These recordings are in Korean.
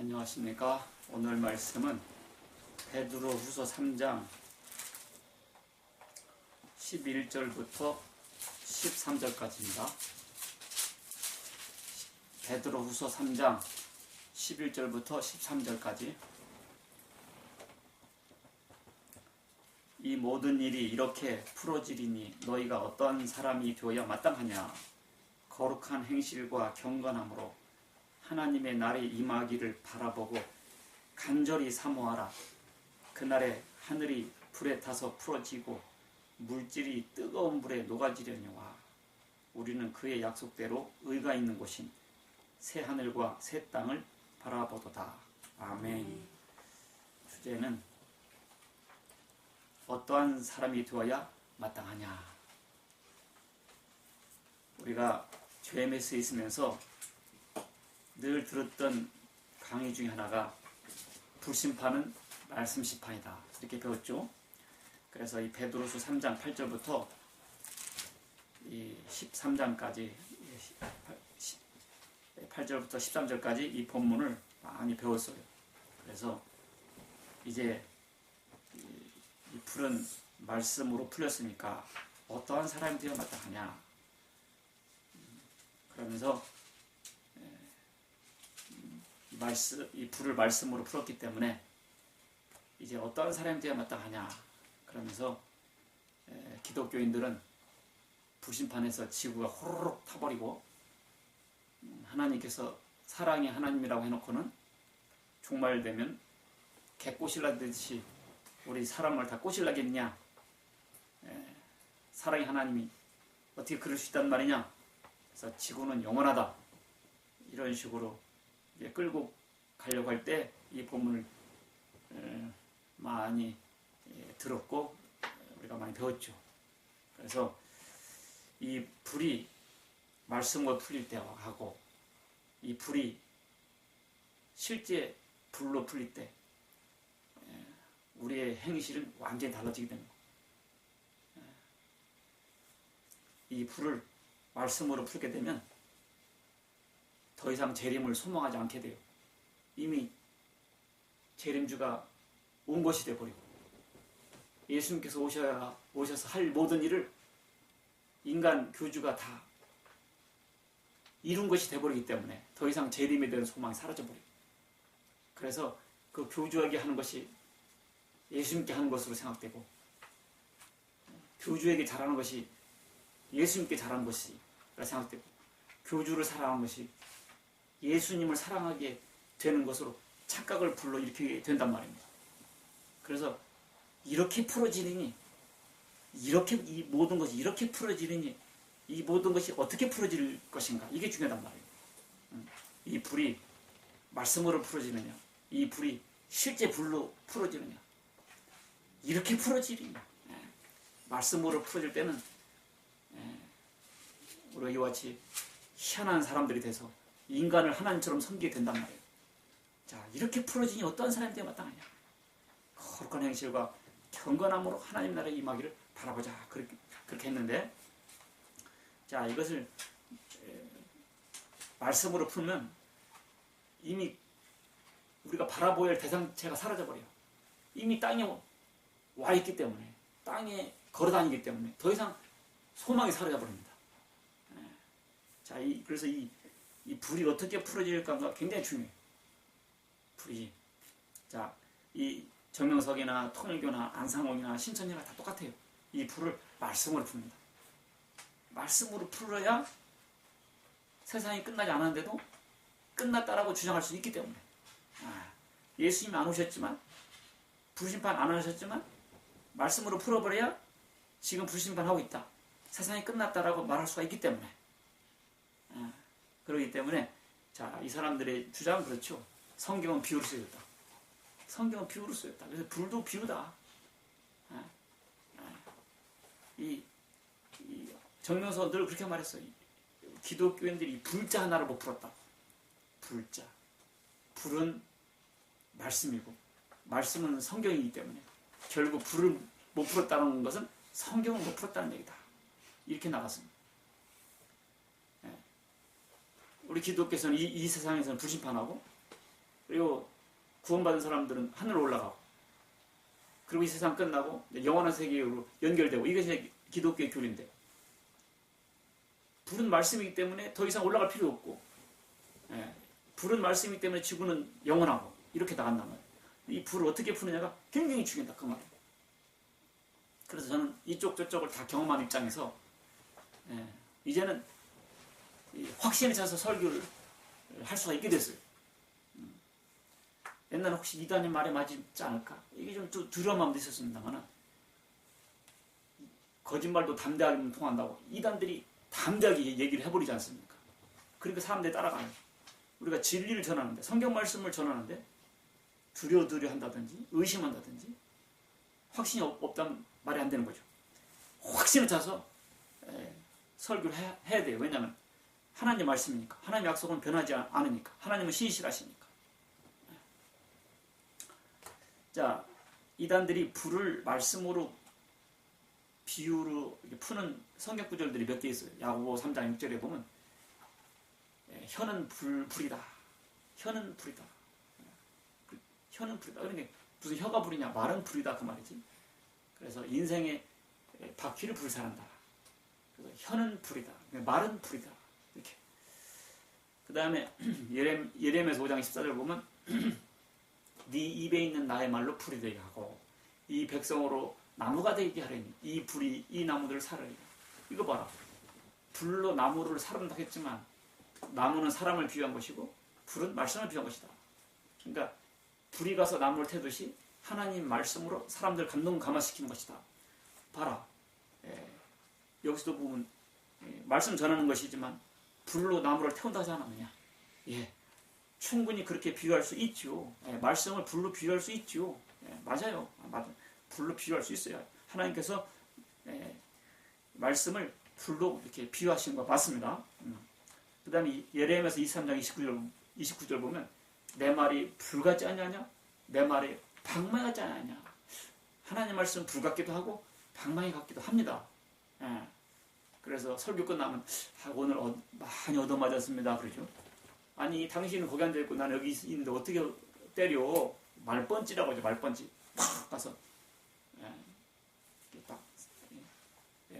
안녕하십니까. 오늘 말씀은 베드로후서 3장 11절부터 13절까지입니다. 베드로후서 3장 11절부터 13절까지. 이 모든 일이 이렇게 풀어지리니 너희가 어떤 사람이 되어야 마땅하냐. 거룩한 행실과 경건함으로 하나님의 날이 임하기를 바라보고 간절히 사모하라. 그날에 하늘이 불에 타서 풀어지고 물질이 뜨거운 불에 녹아지려니와 우리는 그의 약속대로 의가 있는 곳인 새 하늘과 새 땅을 바라보도다. 아멘. 주제는 어떠한 사람이 되어야 마땅하냐. 우리가 죄에 쓰여 있으면서 늘 들었던 강의 중에 하나가 불심판은 말씀 심판이다. 이렇게 배웠죠. 그래서 이 베드로서 3장 8절부터 이 13장까지 8절부터 13절까지 이 본문을 많이 배웠어요. 그래서 이제 이 풀은 말씀으로 풀렸으니까 어떠한 사람이 되어 마땅하냐. 그러면서 이 불을 말씀으로 풀었기 때문에 이제 어떠한 사람이 되어야 마땅하냐. 그러면서 기독교인들은 불심판에서 지구가 호로록 타버리고 하나님께서 사랑의 하나님이라고 해놓고는 종말되면 개 꼬실라듯이 우리 사람을 다 꼬실라겠냐. 사랑의 하나님이 어떻게 그럴 수 있단 말이냐. 그래서 지구는 영원하다. 이런 식으로 끌고 가려고 할 때 이 본문을 많이 들었고 우리가 많이 배웠죠. 그래서 이 불이 말씀으로 풀릴 때하고 이 불이 실제 불로 풀릴 때 우리의 행실은 완전히 달라지게 됩니다. 이 불을 말씀으로 풀게 되면 더 이상 재림을 소망하지 않게 돼요. 이미 재림주가 온 것이 되어버리고 예수님께서 오셔서 할 모든 일을 인간 교주가 다 이룬 것이 되어버리기 때문에 더 이상 재림에 대한 소망이 사라져버려요. 그래서 그 교주에게 하는 것이 예수님께 하는 것으로 생각되고 교주에게 잘하는 것이 예수님께 잘하는 것이라 생각되고 교주를 사랑하는 것이 예수님을 사랑하게 되는 것으로 착각을 불러일으키게 된단 말입니다. 그래서 이렇게 풀어지느니 이렇게 이 모든 것이 이렇게 풀어지느니 이 모든 것이 어떻게 풀어질 것인가. 이게 중요하단 말이에요. 이 불이 말씀으로 풀어지느냐 이 불이 실제 불로 풀어지느냐 이렇게 풀어지느냐. 말씀으로 풀어질 때는 우리가 이와 같이 희한한 사람들이 돼서 인간을 하나님처럼 섬기게 된단 말이에요. 자, 이렇게 풀어지니 어떠한 사람이 되어 마땅하냐. 거룩한 행실과 경건함으로 하나님 나라에 임하기를 바라보자. 그렇게 했는데, 자, 이것을 말씀으로 풀면 이미 우리가 바라보아야 할 대상체가 사라져버려요. 이미 땅에 와 있기 때문에, 땅에 걸어다니기 때문에 더 이상 소망이 사라져버립니다. 자, 그래서 이 불이 어떻게 풀어질까가 굉장히 중요해요. 불이. 자, 이 정명석이나 통일교나 안상홍이나 신천지나 다 똑같아요. 이 불을 말씀으로 풉니다. 말씀으로 풀어야 세상이 끝나지 않았는데도 끝났다라고 주장할 수 있기 때문에. 예수님이 안 오셨지만, 불심판 안 하셨지만, 말씀으로 풀어버려야 지금 불심판하고 있다. 세상이 끝났다라고 말할 수가 있기 때문에. 그렇기 때문에, 자, 이 사람들의 주장은 그렇죠. 성경은 비유로 쓰였다. 성경은 비유로 쓰였다. 그래서 불도 비유다. 이 정명서 늘 그렇게 말했어요. 기독교인들이 불자 하나를 못 풀었다. 불자. 불은 말씀이고, 말씀은 성경이기 때문에 결국 불을 못 풀었다는 것은 성경을 못 풀었다는 얘기다. 이렇게 나갔습니다. 우리 기독교에서는 이 세상에서는 불심판하고 그리고 구원받은 사람들은 하늘로 올라가고, 그리고 이 세상 끝나고 영원한 세계로 연결되고, 이것이 기독교의 교리인데, 불은 말씀이기 때문에 더 이상 올라갈 필요 없고, 불은 말씀이기 때문에 지구는 영원하고, 이렇게 나간단 말이에요. 이 불을 어떻게 푸느냐가 굉장히 중요하다, 그 말이에요. 그래서 저는 이쪽 저쪽을 다 경험한 입장에서 이제는 확신에 차서 설교를 할 수가 있게 됐어요. 옛날에 혹시 이단의 말에 맞지 않을까? 이게 좀 두려운 마음도 있었습니다만, 거짓말도 담대하게 통한다고 이단들이 담대하게 얘기를 해버리지 않습니까? 그러니까 사람들이 따라가요. 우리가 진리를 전하는데, 성경 말씀을 전하는데 두려워 한다든지 의심한다든지 확신이 없다면 말이 안 되는 거죠. 확신을 차서 설교를 해야 돼요. 왜냐하면 하나님 말씀이니까, 하나님 약속은 변하지 않으니까, 하나님은 신실하시니까. 자, 이단들이 불을 말씀으로 비유로 푸는 성경 구절들이 몇 개 있어요. 야고보 3장 6절에 보면 혀는 불이다. 혀는 불이다. 혀는 불이다. 그러니까 무슨 혀가 불이냐? 말은 불이다, 그 말이지. 그래서 인생의 바퀴를 불살한다. 그래서 혀는 불이다. 말은 불이다. 이렇게. 그 다음에 예레미야서 5장 14절 보면 네 입에 있는 나의 말로 불이 되게 하고 이 백성으로 나무가 되게 하려니 이 불이 이 나무들을 살으리라. 이거 봐라. 불로 나무를 사른다 했지만 나무는 사람을 비유한 것이고 불은 말씀을 비유한 것이다. 그러니까 불이 가서 나무를 태우듯이 하나님 말씀으로 사람들 감동 감화시키는 것이다. 봐라. 여기서도 보면 말씀 전하는 것이지만 불로 나무를 태운다 하지 않았느냐. 충분히 그렇게 비유할 수 있죠. 말씀을 불로 비유할 수 있죠. 맞아요. 불로 비유할 수 있어요. 하나님께서 말씀을 불로 이렇게 비유하시는 거 맞습니다. 그 다음에 예레미야서 23장 29절 보면 내 말이 불 같지 않냐냐? 내 말이 방망이 같지 않냐? 하나님 말씀은 불 같기도 하고 방망이 같기도 합니다. 그래서 설교 끝나면 오늘 많이 얻어맞았습니다. 그러죠. 아니 당신은 거기 앉아있고 나는 여기 있는데 어떻게 때려? 말번지라고 하죠. 말번지. 팍 가서 딱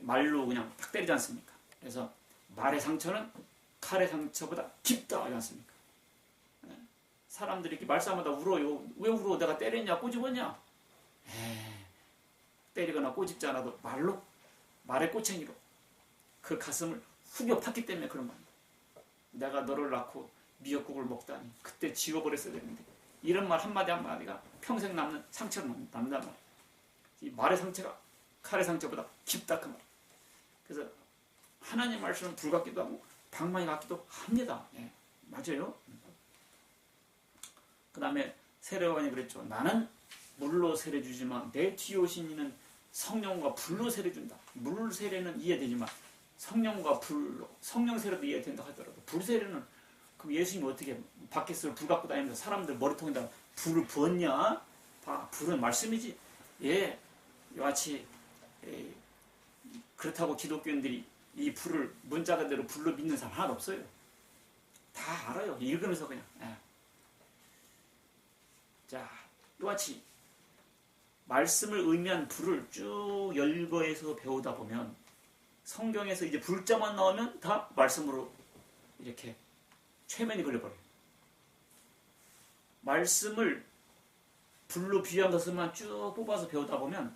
말로 그냥 탁 때리지 않습니까? 그래서 말의 상처는 칼의 상처보다 깊다 하지 않습니까? 사람들이 이렇게 말싸움하다 울어요. 왜 울어? 내가 때렸냐? 꼬집었냐? 때리거나 꼬집지 않아도 말의 꼬챙이로 그 가슴을 후벼 팠기 때문에 그런 겁니다. 내가 너를 낳고 미역국을 먹다니 그때 지워버렸어야 되는데 이런 말 한마디 한마디가 평생 남는 상처로 남는단 말이에요. 이 말의 상처가 칼의 상처보다 깊다 그 말. 그래서 하나님 말씀은 불 같기도 하고 방망이 같기도 합니다. 맞아요. 그 다음에 세례요한이 그랬죠. 나는 물로 세례 주지만 내 뒤에 오신 이는 성령과 불로 세례 준다. 물 세례는 이해되지만 성령과 불로, 성령 세례도 이해된다 하더라도 불 세례는 그럼 예수님이 어떻게 바켓을 불 갖고 다니면서 사람들 머리통에다가 불을 부었냐? 불은 말씀이지. 이같이 그렇다고 기독교인들이 이 불을 문자 그대로 불로 믿는 사람 하나도 없어요. 다 알아요. 읽으면서 그냥. 자, 이같이 말씀을 의미한 불을 쭉 열거해서 배우다 보면 성경에서 이제 불자만 나오면 다 말씀으로 이렇게 최면이 걸려버려요. 말씀을 불로 비유한 것을만 쭉 뽑아서 배우다 보면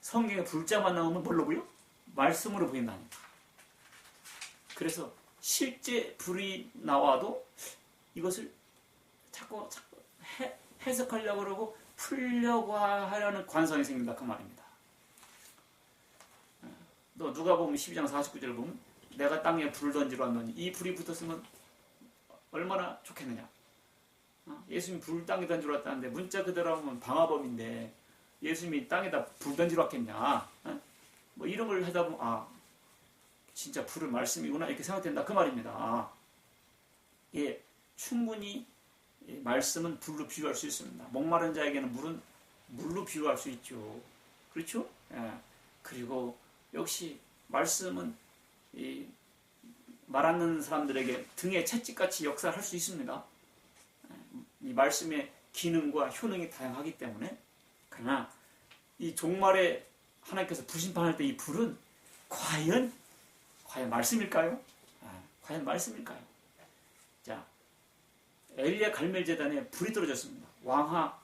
성경에 불자만 나오면 뭘로 보여? 말씀으로 보인다니까. 그래서 실제 불이 나와도 이것을 자꾸 해석하려고 그러고 풀려고 하려는 관성이 생긴다 그 말입니다. 너 누가 보면 12장 49절을 보면 내가 땅에 불 던지러 왔노니 이 불이 붙었으면 얼마나 좋겠느냐. 예수님이 불 땅에 던지러 왔다는데 문자 그대로 하면 방화범인데 예수님이 땅에다 불 던지러 왔겠냐. 뭐 이런 걸 하다 보면 진짜 불은 말씀이구나 이렇게 생각된다 그 말입니다. 충분히 말씀은 불로 비유할 수 있습니다. 목마른 자에게는 물은 물로 비유할 수 있죠. 그렇죠? 그리고 역시 말씀은 말 않는 사람들에게 등에 채찍같이 역사를 할 수 있습니다. 이 말씀의 기능과 효능이 다양하기 때문에, 그러나 이 종말에 하나님께서 불심판할 때 이 불은 과연 말씀일까요? 과연 말씀일까요? 자, 엘리야 갈멜 제단에 불이 떨어졌습니다. 왕하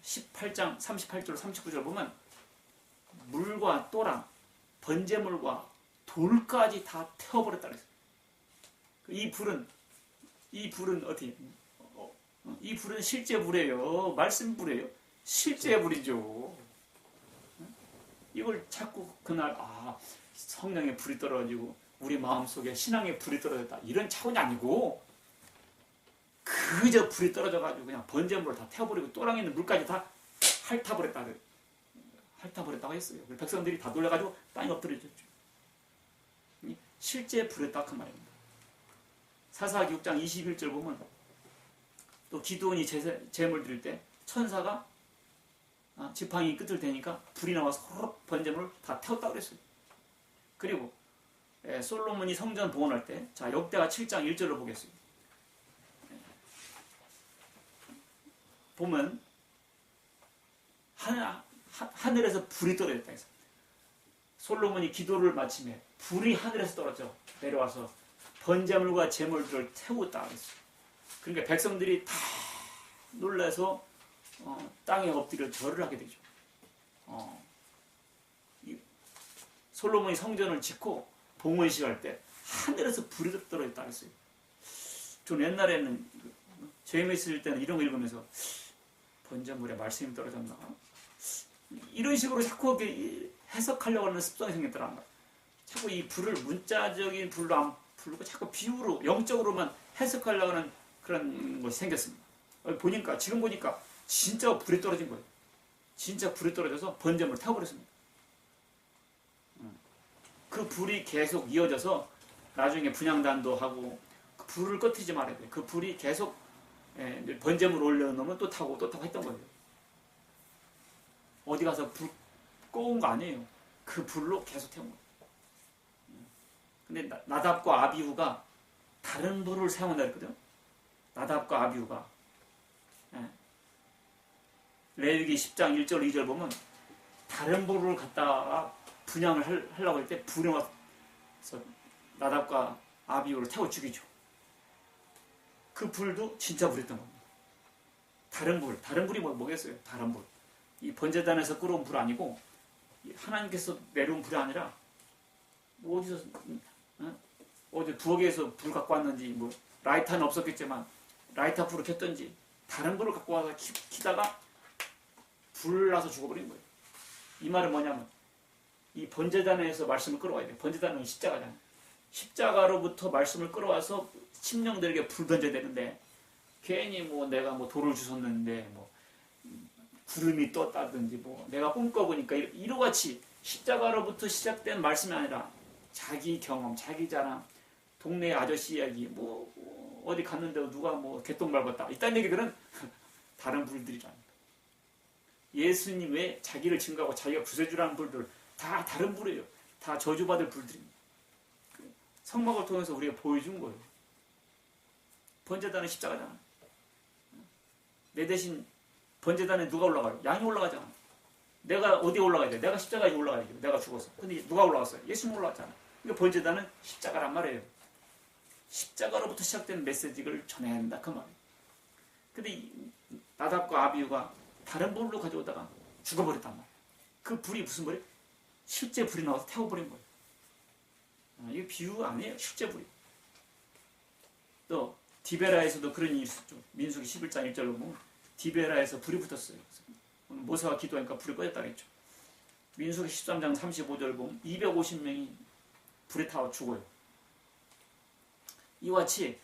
18장 38절 39절 보면 물과 또랑 번제물과 돌까지 다 태워버렸다 그랬어요. 이 불은 어떻게? 이 불은 실제 불이에요. 말씀 불이에요. 실제 불이죠. 이걸 자꾸 그날 성령의 불이 떨어지고 우리 마음속에 신앙의 불이 떨어졌다 이런 차원이 아니고 그저 불이 떨어져가지고 그냥 번제물을 다 태워버리고 또랑에 있는 물까지 다 핥아버렸다고 했어요. 백성들이 다 놀라가지고 땅에 엎드려졌죠. 실제 불이었다 그 말입니다. 사사기 6장 21절 보면 또 기드온이 제물 드릴 때 천사가 지팡이 끝을 대니까 불이 나와서 호록 번제물을 다 태웠다고 그랬어요. 그리고 솔로몬이 성전 봉헌할 때, 자, 역대하 7장 1절로 보겠습니다. 보면 하늘에서 불이 떨어졌다 해서 솔로몬이 기도를 마치며 불이 하늘에서 떨어져 내려와서 번제물과 제물들을 태웠다 그랬어요. 그러니까 백성들이 다 놀라서 땅에 엎드려 절을 하게 되죠. 솔로몬이 성전을 짓고 봉헌식 할 때 하늘에서 불이 떨어졌다 그랬어요. 전 옛날에는 죄에 있을 때는 이런 거 읽으면서 번제물에 말씀이 떨어졌나? 이런 식으로 자꾸 해석하려고 하는 습성이 생겼더라. 자꾸 이 불을 문자적인 불로 안 부르고 자꾸 비유로 영적으로만 해석하려고 하는 그런 것이 생겼습니다. 지금 보니까 진짜 불이 떨어진 거예요. 진짜 불이 떨어져서 번제물을 태워버렸습니다. 그 불이 계속 이어져서 나중에 분향단도 하고 그 불을 꺼트리지 말아야 돼요. 그 불이 계속 번제물 올려놓으면 또 타고 했던 거예요. 어디 가서 불 꺼온 거 아니에요. 그 불로 계속 태운 거예요. 근데 나답과 아비후가 다른 불을 사용한다 그랬거든요. 나답과 아비후가 레위기 10장 1절 2절 보면 다른 불을 갖다가 분향을 하려고 할 때 불이 와서 나답과 아비후를 태워 죽이죠. 그 불도 진짜 불이었던 겁니다. 다른 불이 뭐겠어요? 다른 불. 이 번제단에서 끌어온 불 아니고 하나님께서 내려온 불이 아니라 어디 부엌에서 불 갖고 왔는지 라이터는 없었겠지만 라이터 불을 켰던지 다른 불을 갖고 와서 키다가 불 나서 죽어버린 거예요. 이 말은 뭐냐면 이 번제단에서 말씀을 끌어와야 돼요. 번제단은 십자가잖아요. 십자가로부터 말씀을 끌어와서 심령들에게 불 던져야 되는데 괜히 내가 돌을 주웠는데 구름이 떴다든지 내가 꿈꿔보니까 이러같이 십자가로부터 시작된 말씀이 아니라 자기 경험, 자기 자랑, 동네 아저씨 이야기, 어디 갔는데 누가 개똥 밟았다 이딴 얘기들은 다른 불들이라는 거예요. 예수님 외에 자기를 증거하고 자기가 구세주라는 불들 다 다른 불이에요. 다 저주받을 불들입니다. 성막을 통해서 우리가 보여준 거예요. 번제단은 십자가잖아. 내 대신 번제단에 누가 올라가요? 양이 올라가잖아. 내가 어디에 올라가야 돼? 내가 십자가에 올라가야죠. 내가 죽어서. 근데 누가 올라갔어요? 예수님 올라갔잖아. 그러니까 번제단은 십자가란 말이에요. 십자가로부터 시작된 메시지를 전해야 한다 그 말이에요. 근데 나답과 아비후가 다른 불로 가져오다가 죽어버렸단 말이에요. 그 불이 무슨 불이에요? 실제 불이 나와서 태워버린 거예요. 이게 비유 아니에요. 실제 불이. 또 디베라에서도 그런 일이 있었죠. 민수기 11장 1절로 보면 디베라에서 불이 붙었어요. 모세가 기도하니까 불이 꺼졌다 그랬죠. 민수기 13장 35절 보면 250명이 불에 타워 죽어요. 이와 같이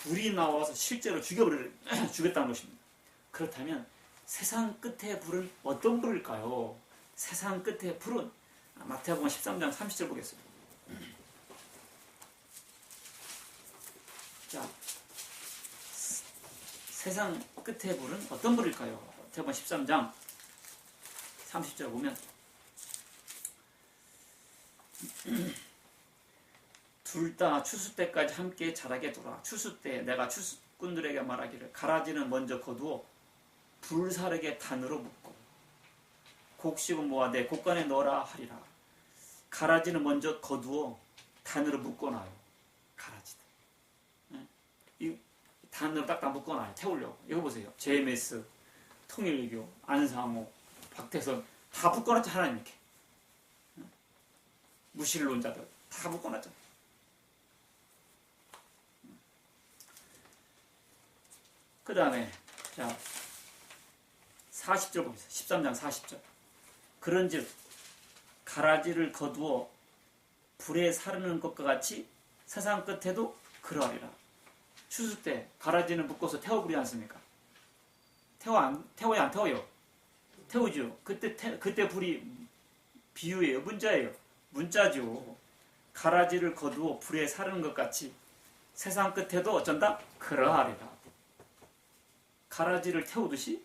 불이 나와서 실제로 죽였다는 것입니다. 그렇다면 세상 끝의 불은 어떤 불일까요? 세상 끝의 불은 마태복음 13장 30절 보겠습니다. 자, 세상 끝의 불은 어떤 불일까요? 마태복음 13장 30절 보면 둘 다 추수 때까지 함께 자라게 두라. 추수 때 내가 국군들에게 말하기를 가라지는 먼저 거두어 불사르게 단으로 묶고 곡식은 모아 내 곡간에 넣어라 하리라. 가라지는 먼저 거두어 단으로 묶어놔요. 가라지들. 이 단으로 딱딱 묶어놔요. 태우려고. 이거 보세요. JMS, 통일교, 안상호, 박태선 다 묶어놨죠. 하나님 이렇게. 무신론자들 다 묶어놨죠. 그 다음에 자 40절 봅니다. 13장 40절. 그런즉 가라지를 거두어 불에 사르는 것과 같이 세상 끝에도 그러하리라. 추수 때 가라지는 묶어서 태워버리지 않습니까? 태워요 안 태워요? 태우죠. 그때 불이 비유예요? 문자예요? 문자죠. 가라지를 거두어 불에 사르는 것 같이 세상 끝에도 어쩐다? 그러하리라. 가라지를 태우듯이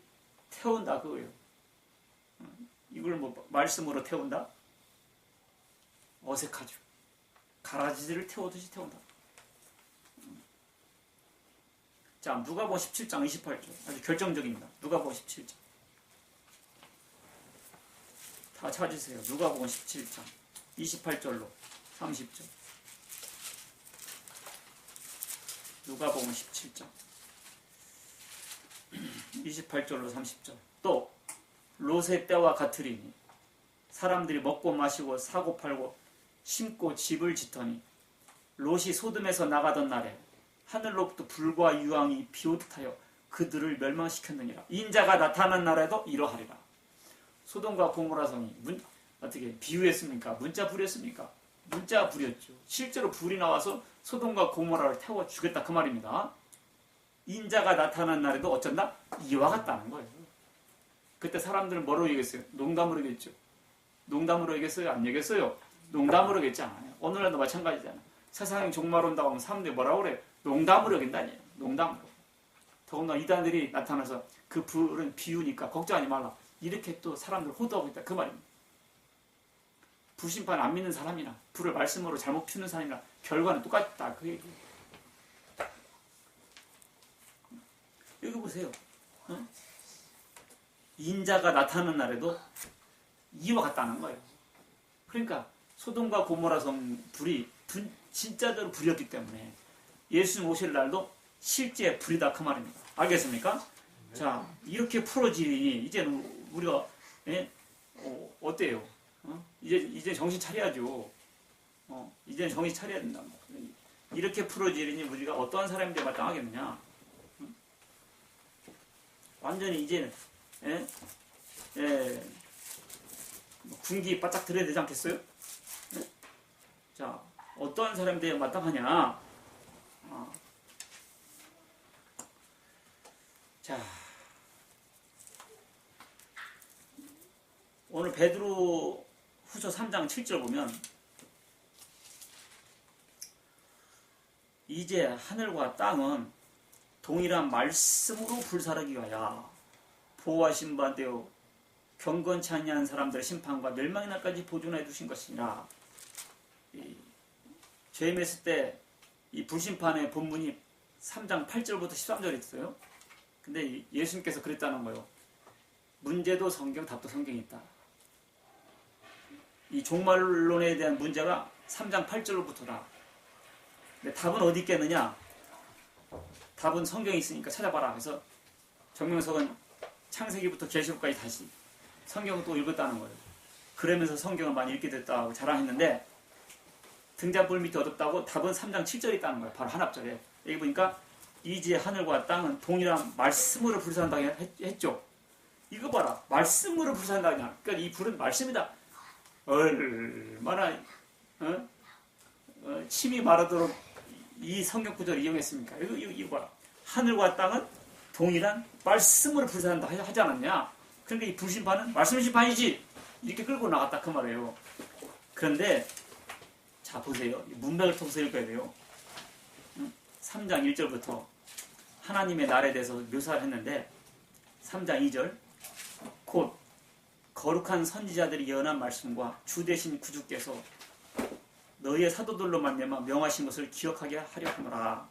태운다 그거예요. 이걸 뭐 말씀으로 태운다? 어색하죠. 가라지를 태우듯이 태운다. 자, 누가복음 17장 28절. 아주 결정적입니다. 누가복음 17장. 다 찾으세요. 누가복음 17장 28절로 30절. 누가복음 17장 28절로 30절. 또 롯의 때와 같으리니 사람들이 먹고 마시고 사고 팔고 심고 집을 짓더니 롯이 소돔에서 나가던 날에 하늘로부터 불과 유황이 비오듯 하여 그들을 멸망시켰느니라. 인자가 나타난 날에도 이러하리라. 소돔과 고모라 성이 어떻게 비유했습니까? 문자 불이었습니까? 문자 불이었죠. 실제로 불이 나와서 소돔과 고모라를 태워 죽였다 그 말입니다. 인자가 나타난 날에도 어쩐다? 이와 같다는 거예요. 그때 사람들은 뭐로 얘기했어요? 농담으로 얘기했죠. 농담으로 얘기했어요? 안 얘기했어요? 농담으로 얘기했지 않아요. 오늘날도 마찬가지잖아요. 세상이 종말 온다고 하면 사람들이 뭐라고 그래요? 농담으로 얘기한다니에요. 농담으로. 더군다나 이단들이 나타나서 그 불은 비유니까 걱정하지 말라. 이렇게 또 사람들 호도하고 있다. 그 말입니다. 불심판 안 믿는 사람이나 불을 말씀으로 잘못 피우는 사람이나 결과는 똑같다. 그 얘기예요. 여기 보세요. 인자가 나타나는 날에도 이와 같다는 거예요. 그러니까 소돔과 고모라 성 불이 진짜대로 불이었기 때문에 예수님 오실 날도 실제 불이다 그 말입니다. 알겠습니까? 자, 이렇게 풀어지니 이제는 우리가 어때요? 이제 정신 차려야죠. 이제 정신 차려야 된다. 이렇게 풀어지니 우리가 어떠한 사람인데 마땅하겠느냐? 완전히 이제는 군기 바짝 들어야 되지 않겠어요? 자, 어떠한 사람인데 마땅하냐? 자, 오늘 베드로 후서 3장 7절 보면 이제 하늘과 땅은 동일한 말씀으로 불사르기 위하여 보호하신 바 되어 경건치 아니한 사람들의 심판과 멸망의 날까지 보존해 두신 것이니라. JMS 때 이 불심판의 본문이 3장 8절부터 13절에 있어요. 근데 예수님께서 그랬다는 거예요. 문제도 성경, 답도 성경이 있다. 이 종말론에 대한 문제가 3장 8절로부터다. 근데 답은 어디 있겠느냐? 답은 성경에 있으니까 찾아봐라. 그래서 정명석은 창세기부터 계시록까지 다시 성경을 또 읽었다는 거예요. 그러면서 성경을 많이 읽게 됐다고 자랑했는데 등잔불 밑에 어둡다고 답은 3장 7절에 있다는 거예요. 바로 한 앞절에. 여기 보니까 이제 하늘과 땅은 동일한 말씀으로 불사한다고 했죠. 이거 봐라. 말씀으로 불사한다고 하냐. 그러니까 이 불은 말씀이다. 얼마나 침이 마르도록 이 성경 구절을 이용했습니까? 이거 봐라. 하늘과 땅은 동일한 말씀으로 불사한다 하지 않았냐. 그러니까 이 불심판은 말씀 심판이지. 이렇게 끌고 나갔다 그 말이에요. 그런데 자 보세요. 문맥을 통해서 읽어야 돼요. 3장 1절부터 하나님의 날에 대해서 묘사를 했는데 3장 2절 곧 거룩한 선지자들이 예언한 말씀과 주 대신 구주께서 너희의 사도들로 말미암아 명하신 것을 기억하게 하려 하노라.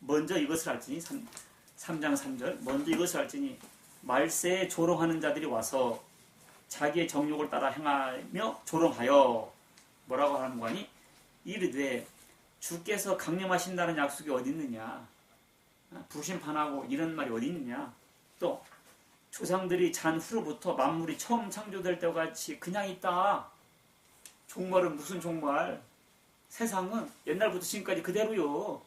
먼저 이것을 할지니 3장 3절 먼저 이것을 할지니 말세에 조롱하는 자들이 와서 자기의 정욕을 따라 행하며 조롱하여 뭐라고 하는 거니? 이르되 주께서 강림하신다는 약속이 어디 있느냐? 불심판하고 이런 말이 어디 있느냐? 또 조상들이 잔 후로부터 만물이 처음 창조될 때와 같이 그냥 있다. 종말은 무슨 종말? 세상은 옛날부터 지금까지 그대로요.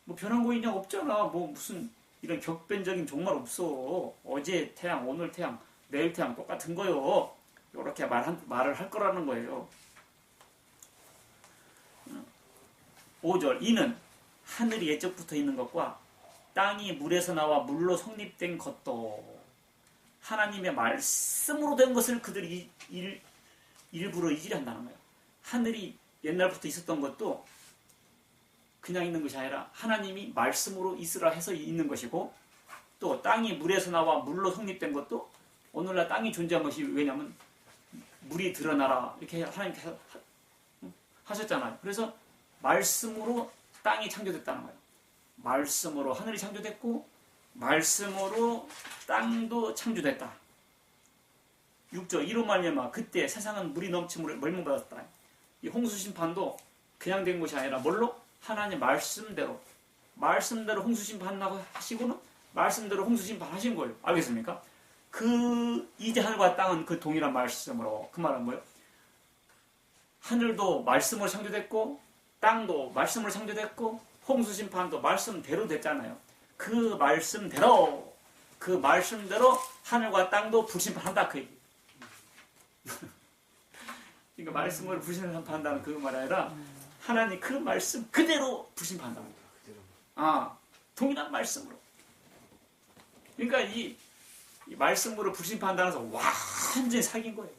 뭐 변한 거 있냐? 없잖아. 뭐 무슨 이런 격변적인 종말 없어. 어제 태양, 오늘 태양, 내일 태양 똑같은 거요. 이렇게 말을 할 거라는 거예요. 5절 이는 하늘이 예적부터 있는 것과 땅이 물에서 나와 물로 성립된 것도 하나님의 말씀으로 된 것을 그들이 일부러 이질한다는 거예요. 하늘이 옛날부터 있었던 것도 그냥 있는 것이 아니라 하나님이 말씀으로 있으라 해서 있는 것이고, 또 땅이 물에서 나와 물로 성립된 것도 오늘날 땅이 존재한 것이 왜냐하면 물이 드러나라 이렇게 하나님께서 하셨잖아요. 그래서 말씀으로 땅이 창조됐다는 거예요. 말씀으로 하늘이 창조됐고 말씀으로 땅도 창조됐다. 6절 이로 말미암아 그때 세상은 물이 넘침으로 멸망받았다. 이 홍수 심판도 그냥 된 것이 아니라 뭘로? 하나님 말씀대로 홍수 심판하고 하시고는 말씀대로 홍수 심판하신 거예요. 알겠습니까? 이제 하늘과 땅은 그 동일한 말씀으로, 그 말은 뭐예요? 하늘도 말씀으로 창조됐고 땅도 말씀으로 창조됐고 홍수 심판도 말씀대로 됐잖아요. 그 말씀대로 하늘과 땅도 불심판한다 그 얘기. 그러니까 말씀으로 불심판한다는 그 말이 아니라 하나님 그 말씀 그대로 불심판한다. 동일한 말씀으로. 그러니까 이 말씀으로 불심판한다는 것은 완전히 사기인 거예요.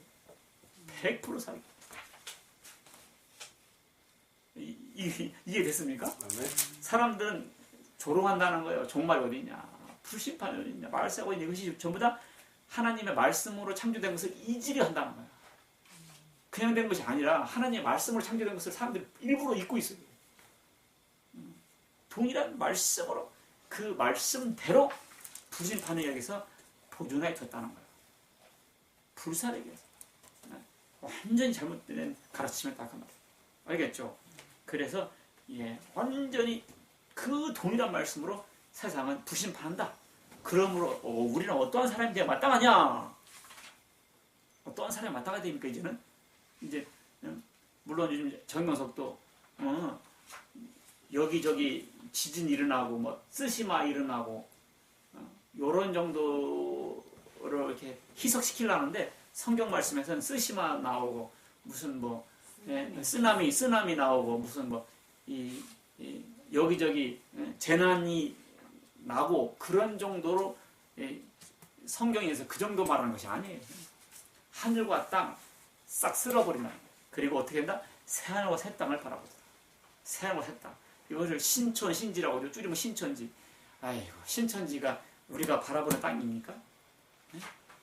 100% 사기. 이해됐습니까? 사람들은 조롱한다는 거예요. 종말이 어디냐, 불심판이 어디냐, 말세가 어디냐. 이것이 전부 다 하나님의 말씀으로 창조된 것을 이질이 한다는 거예요. 그냥 된 것이 아니라 하나님의 말씀으로 창조된 것을 사람들이 일부러 잊고 있어요. 동일한 말씀으로 그 말씀대로 불심판에 의해서 보존하게 뒀다는 거예요. 불살에 의해서. 완전히 잘못된 가르침을 딱 한다. 알겠죠? 그래서 완전히 그 동일한 말씀으로 세상은 불심판한다. 그러므로 우리는 어떠한 사람이 돼야 마땅하냐? 어떠한 사람이 마땅하게 됩니까? 이제 물론 요즘 정명석도 여기저기 지진 일어나고 뭐 쓰시마 일어나고 요런 정도로 이렇게 희석시키려는데 성경 말씀에서는 쓰시마 나오고 무슨 뭐 쓰나미 나오고 무슨 뭐 여기저기 재난이 나고 그런 정도로 성경에서 그 정도 말하는 것이 아니에요. 하늘과 땅 싹 쓸어버린다. 그리고 어떻게 된다? 새하늘과 새 땅을 바라보다. 새하늘과 새 땅. 이것을 신천신지라고 하죠. 줄이면 신천지. 아이고, 신천지가 우리가 바라보는 땅입니까?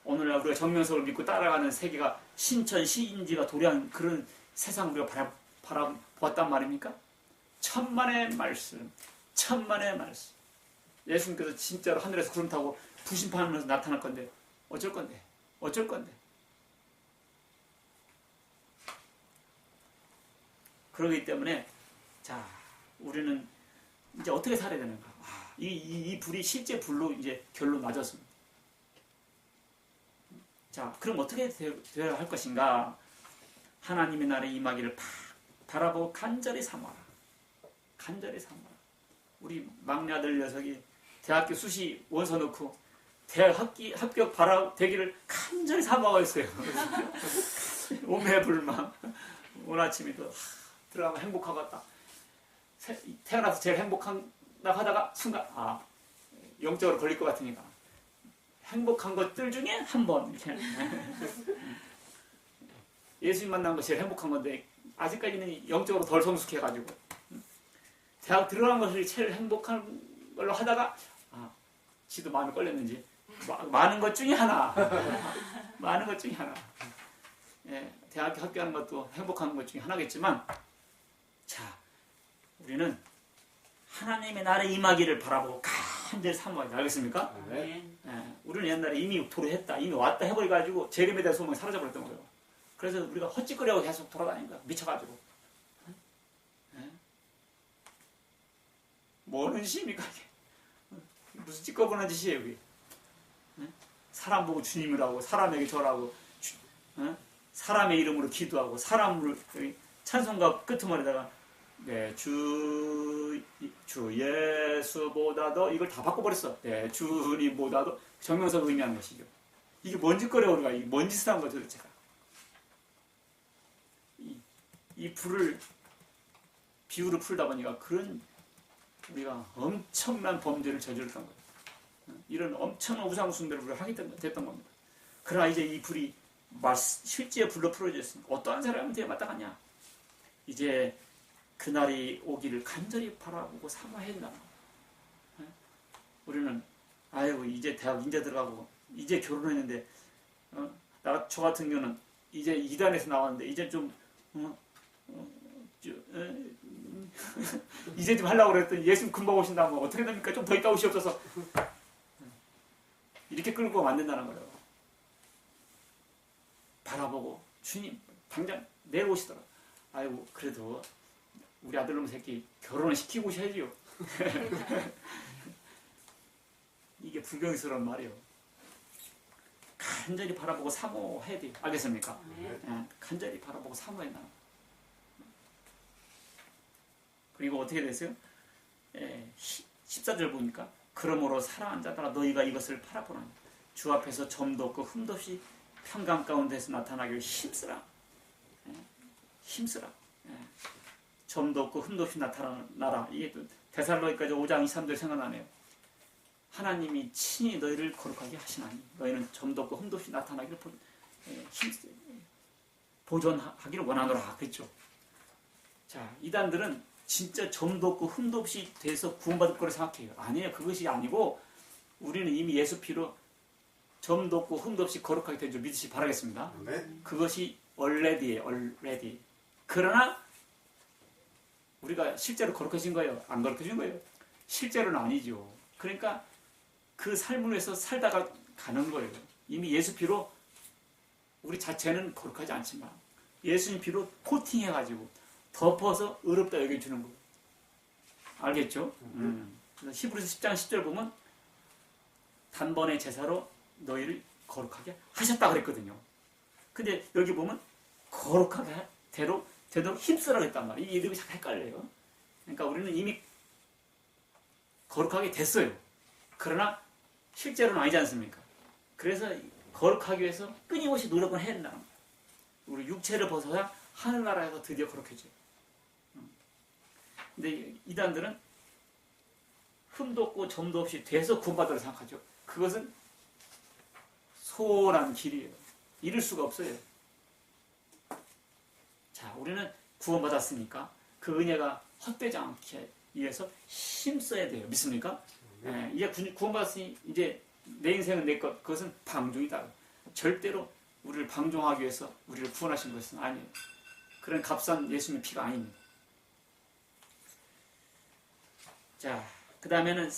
오늘날 우리가 정명석을 믿고 따라가는 세계가 신천신지가 도래한 그런 세상 우리가 바라보았단 말입니까? 천만의 말씀. 예수님께서 진짜로 하늘에서 구름 타고 부심판하면서 나타날 건데 어쩔 건데? 그러기 때문에 자, 우리는 이제 어떻게 살아야 되는가? 이 불이 실제 불로 이제 결론 맞았습니다. 자, 그럼 어떻게 되어야 할 것인가? 하나님의 나라의 임하기를 바라보고 간절히 사모하라. 우리 막내 아들 녀석이 대학교 수시 원서 넣고 대학 합격 되기를 간절히 사모하고 있어요. 오매불망. 오늘 아침에도 들어가면 행복하겠다. 태어나서 제일 행복한다 하다가 순간 영적으로 걸릴 것 같으니까 행복한 것들 중에 한 번 이렇게 예수님 만난 거 제일 행복한 건데 아직까지는 영적으로 덜 성숙해가지고 대학 들어간 것을 제일 행복한 걸로 하다가 지도 마음이 걸렸는지 많은 것 중에 하나 대학교 합격하는 것도 행복한 것 중에 하나겠지만 자, 우리는 하나님의 나라의 임하기를 바라보고 간절히 사모해야 돼. 알겠습니까? 아멘. 예, 우리는 옛날에 이미 도래했다, 이미 왔다 해버려가지고 재림에 대한 소망이 사라져버렸던 거예요. 그래서 우리가 헛짓거리하고 계속 돌아다니는 거야. 미쳐가지고. 예? 뭐는 시입니까 이게? 무슨 찌꺼보는 짓이에요 이게? 예? 사람 보고 주님이라고, 사람에게 절하고, 사람의 이름으로 기도하고, 사람을 찬송가 끄트머리다가 네, 주 예수보다도 이걸 다 바꿔버렸어. 네, 주님보다도 정명사가 의미하는 것이죠. 이게 뭔 짓거리야 우리가? 이게 뭔 짓을 한 거죠 도대체가? 이 불을 비유를 풀다 보니까 그런 우리가 엄청난 범죄를 저질렀던 거예요. 이런 엄청난 우상 숭배를 우리가 하게 됐던 겁니다. 그러나 이제 이 불이 실제 불로 풀어졌으니까 어떠한 사람한테 마땅하냐? 이제 그날이 오기를 간절히 바라보고 사모해야 된다. 우리는 아이고 이제 대학 인제 들어가고 이제 결혼했는데 저 같은 경우는 이제 이단에서 나왔는데 이제 좀 이제 좀 하려고 그랬더니 예수님 금방 오신다면 어떻게 됩니까? 좀 더 있다 오시옵소서. 이렇게 끌고 만든다는 거예요. 바라보고 주님 당장 내일 오시더라. 아이고 그래도 우리 아들놈 새끼 결혼을 시키고 오셔야지요. 이게 불경스러운 말이에요. 간절히 바라보고 사모해야 돼요. 알겠습니까? 네. 간절히 바라보고 사모해야 돼요. 그리고 어떻게 됐어요? 14절 보니까 그러므로 사랑하는 자들아 너희가 이것을 바라보라. 주 앞에서 점도 없고 흠도 없이 평강 가운데서 나타나기를 힘쓰라. 힘쓰라. 점도 없고 흠도 없이 나타나라. 이게 또 데살로니가서 5장 23절 생각나네요. 하나님이 친히 너희를 거룩하게 하시나니 너희는 점도 없고 흠도 없이 나타나기를 보존하기를 원하노라. 그랬죠. 자, 이단들은 진짜 점도 없고 흠도 없이 돼서 구원받을 거라 생각해요. 아니에요. 그것이 아니고 우리는 이미 예수 피로 점도 없고 흠도 없이 거룩하게 된 줄 믿으시 바라겠습니다. 그것이 already예요. already. 그러나 우리가 실제로 거룩해진 거예요? 안 거룩해진 거예요? 실제로는 아니죠. 그러니까 그 삶을 위해서 살다가 가는 거예요. 이미 예수 피로 우리 자체는 거룩하지 않지만 예수님 피로 코팅해가지고 덮어서 의롭다 여겨주는 거예요. 알겠죠? 히브리서 10장 10절 보면 단번에 제사로 너희를 거룩하게 하셨다 그랬거든요. 근데 여기 보면 거룩하게 되도록 힘쓰라고 했단 말이에요. 이 이름이 자꾸 헷갈려요. 그러니까 우리는 이미 거룩하게 됐어요. 그러나 실제로는 아니지 않습니까? 그래서 거룩하기 위해서 끊임없이 노력을 해야 된다는 거예요. 우리 육체를 벗어야 하늘나라에서 드디어 거룩해져요. 근데 이단들은 흠도 없고 점도 없이 돼서 구원받으라 생각하죠. 그것은 소홀한 길이에요. 이룰 수가 없어요. 자, 우리는 구원받았으니까 그 은혜가 헛되지 않게 위해서 힘써야 돼요. 믿습니까? 이제 구원받았으니 이제 내 인생은 내 것. 그것은 방종이다. 절대로 우리를 방종하기 위해서 우리를 구원하신 것은 아니에요. 그런 값싼 예수님의 피가 아닙니다. 자, 그 다음에는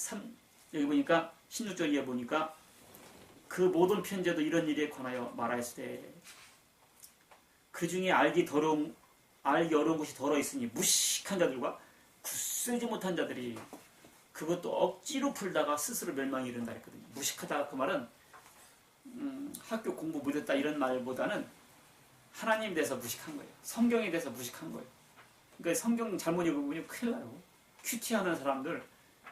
여기 보니까 16절 이해 보니까 그 모든 편지에도 이런 일에 관하여 말하였으되 그 중에 알기 어려운 것이 더러 있으니 무식한 자들과 굳세지 못한 자들이 그것도 억지로 풀다가 스스로 멸망에 이른다 했거든요. 무식하다 그 말은 학교 공부 못했다 이런 말보다는 하나님에 대해서 무식한 거예요. 성경에 대해서 무식한 거예요. 그러니까 성경 잘못 읽어보면 큰일 나요. 큐티하는 사람들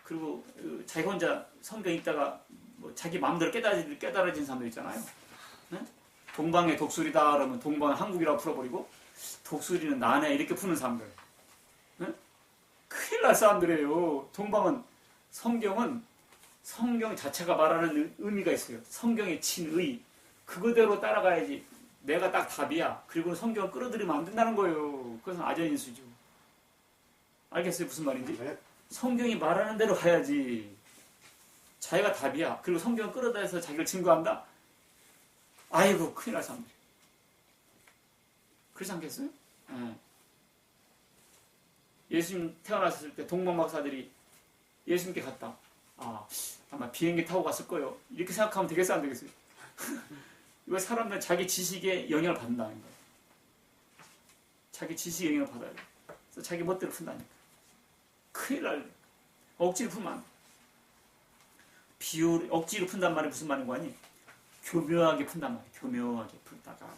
그리고 자기 혼자 성경 읽다가 뭐 자기 마음대로 깨달아진 사람들 있잖아요. 네? 동방의 독수리다 그러면 동방은 한국이라고 풀어버리고 독수리는 나네 이렇게 푸는 사람들. 네? 큰일 날 사람들이에요. 동방은 성경 자체가 말하는 의미가 있어요. 성경의 친의 그거대로 따라가야지 내가 딱 답이야. 그리고 성경을 끌어들이면 안 된다는 거예요. 그것은 아전인수죠. 알겠어요? 무슨 말인지? 네. 성경이 말하는 대로 가야지. 자기가 답이야. 그리고 성경을 끌어다해서 자기를 증거한다? 아이고 큰일 날 사람들. 그렇지 않겠어요? 네. 예수님 태어났을 때 동방 박사들이 예수님께 갔다. 아마 비행기 타고 갔을 거예요. 이렇게 생각하면 되겠어요, 안 되겠어요? 이거 사람들은 자기 지식에 영향을 받는다는 거예요. 자기 지식에 영향을 받아야 돼요. 그래서 자기 멋대로 푼다니까. 큰일 날. 억지로 풀면 안 돼. 억지로 푼단 말이 무슨 말인 거 아니? 교묘하게 푼단 말이에요. 교묘하게 풀다가.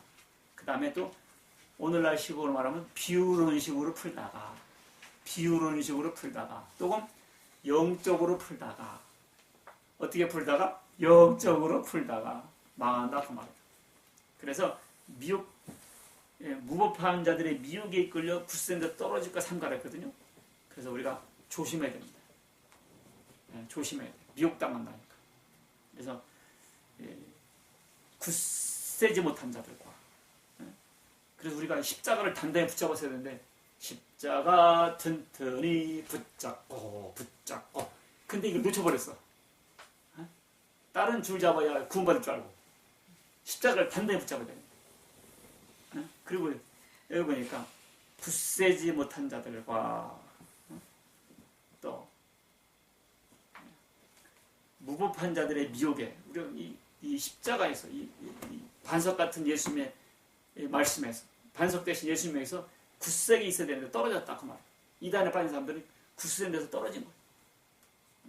그 다음에 또 오늘날 식으로 말하면 비유로운 식으로 풀다가. 비유로운 식으로 풀다가. 또는 영적으로 풀다가. 어떻게 풀다가? 영적으로 풀다가. 망한다 그 말이에요. 그래서 무법한 자들의 미혹에 이끌려 굳센 데 떨어질까 삼가라 했거든요. 그래서 우리가 조심해야 됩니다. 조심해야 돼요. 미혹당한다니까. 그래서 굳세지 못한 자들과. 그래서 우리가 십자가를 단단히 붙잡았어야 되는데 십자가 튼튼히 붙잡고 근데 이걸 놓쳐버렸어. 다른 줄 잡아야 구원받을 줄 알고 십자가를 단단히 붙잡아야 돼. 그리고 여기 보니까 굳세지 못한 자들과 또 무법한 자들의 미혹에 우리 이 십자가에서 이 반석 같은 예수님의 말씀에서 반석 대신 예수님에서 굳세게 있어야 되는데 떨어졌다 그 말. 이단에 빠진 사람들은 굳센 데서 떨어진 거예요.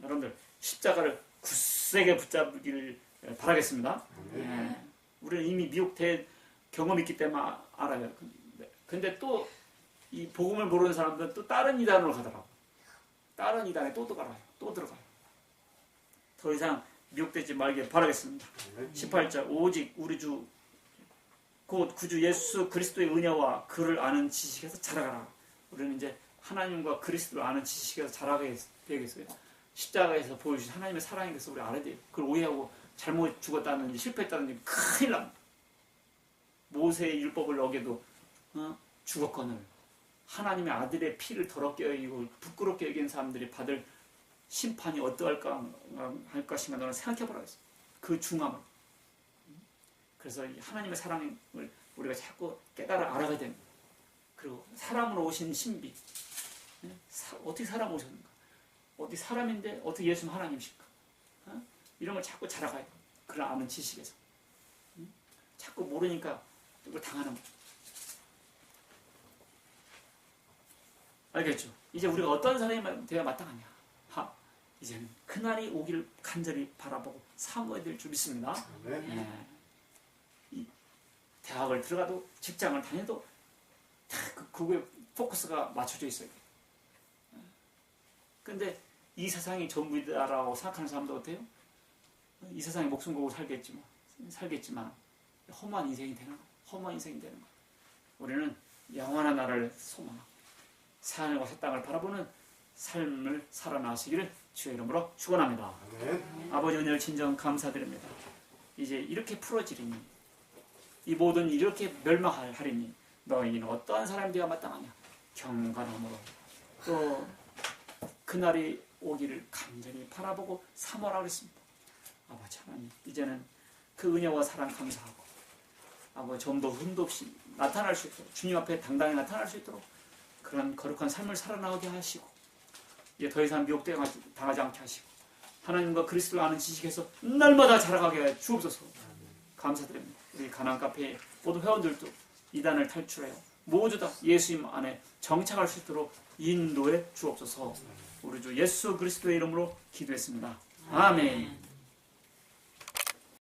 여러분들 십자가를 굳세게 붙잡기를 바라겠습니다. 우리는 이미 미혹된 경험이 있기 때문에 알아요. 근데 또 이 복음을 모르는 사람들은 또 다른 이단으로 가더라고. 다른 이단에 또 들어가요. 더 이상 미혹되지 말길 바라겠습니다. 18절 오직 우리 주 곧 구주 예수 그리스도의 은혜와 그를 아는 지식에서 자라가라. 우리는 이제 하나님과 그리스도를 아는 지식에서 자라게 되겠어요. 십자가에서 보여주신 하나님의 사랑에 대해서 우리 알아야 돼요. 그걸 오해하고 잘못 죽었다든지 실패했다든지 큰일 납니다. 모세의 율법을 어겨도 죽었거늘 하나님의 아들의 피를 더럽게 여기고 부끄럽게 여긴 사람들이 받을 심판이 어떠할까 할 것인가 너는 생각해보라 했어요. 그 중함을. 그래서 하나님의 사랑을 우리가 자꾸 깨달아 알아가야 됩니다. 그리고 사람으로 오신 신비. 어떻게 사람 오셨는가? 어떻게 사람인데 어떻게 예수님 하나님이실까? 이런 걸 자꾸 자라가야 돼요. 그걸 아는 지식에서. 자꾸 모르니까 이걸 당하는 거죠. 알겠죠? 이제 우리가 어떤 사람이 되어야 마땅하냐? 이제는 그날이 오기를 간절히 바라보고 사모해야 될 줄 믿습니다. 이 대학을 들어가도 직장을 다녀도 다 그거에 포커스가 맞춰져 있어야 돼요. 근데 이 세상이 전부이다라고 생각하는 사람도 어때요? 이 세상에 목숨 걸고 살겠지만 험한 인생이 되는 거예요. 우리는 영원한 나라를 소망하고 하늘과 새 땅을 바라보는 삶을 살아나시기를 주의 이름으로 축원합니다. 아버지 은혜를 진정 감사드립니다. 이제 이렇게 풀어지리니 이 모든 이렇게 멸망하리니 너희는 어떠한 사람이 되어 마땅하냐? 경건함으로 또 그날이 오기를 간절히 바라보고 사모하라 그랬습니다. 아버지 하나님 이제는 그 은혜와 사랑 감사하고 아버지 좀 더 흠도 없이 나타날 수 있도록 주님 앞에 당당히 나타날 수 있도록 그런 거룩한 삶을 살아나오게 하시고 이제 더 이상 미혹당하지 않게 하시고 하나님과 그리스도를 아는 지식에서 날마다 자라가게 해 주옵소서. 감사드립니다. 우리 가난 카페 모든 회원들도 이단을 탈출해요. 모두 다 예수님 안에 정착할 수 있도록 인도해 주옵소서. 우리 주 예수 그리스도의 이름으로 기도했습니다. 아멘.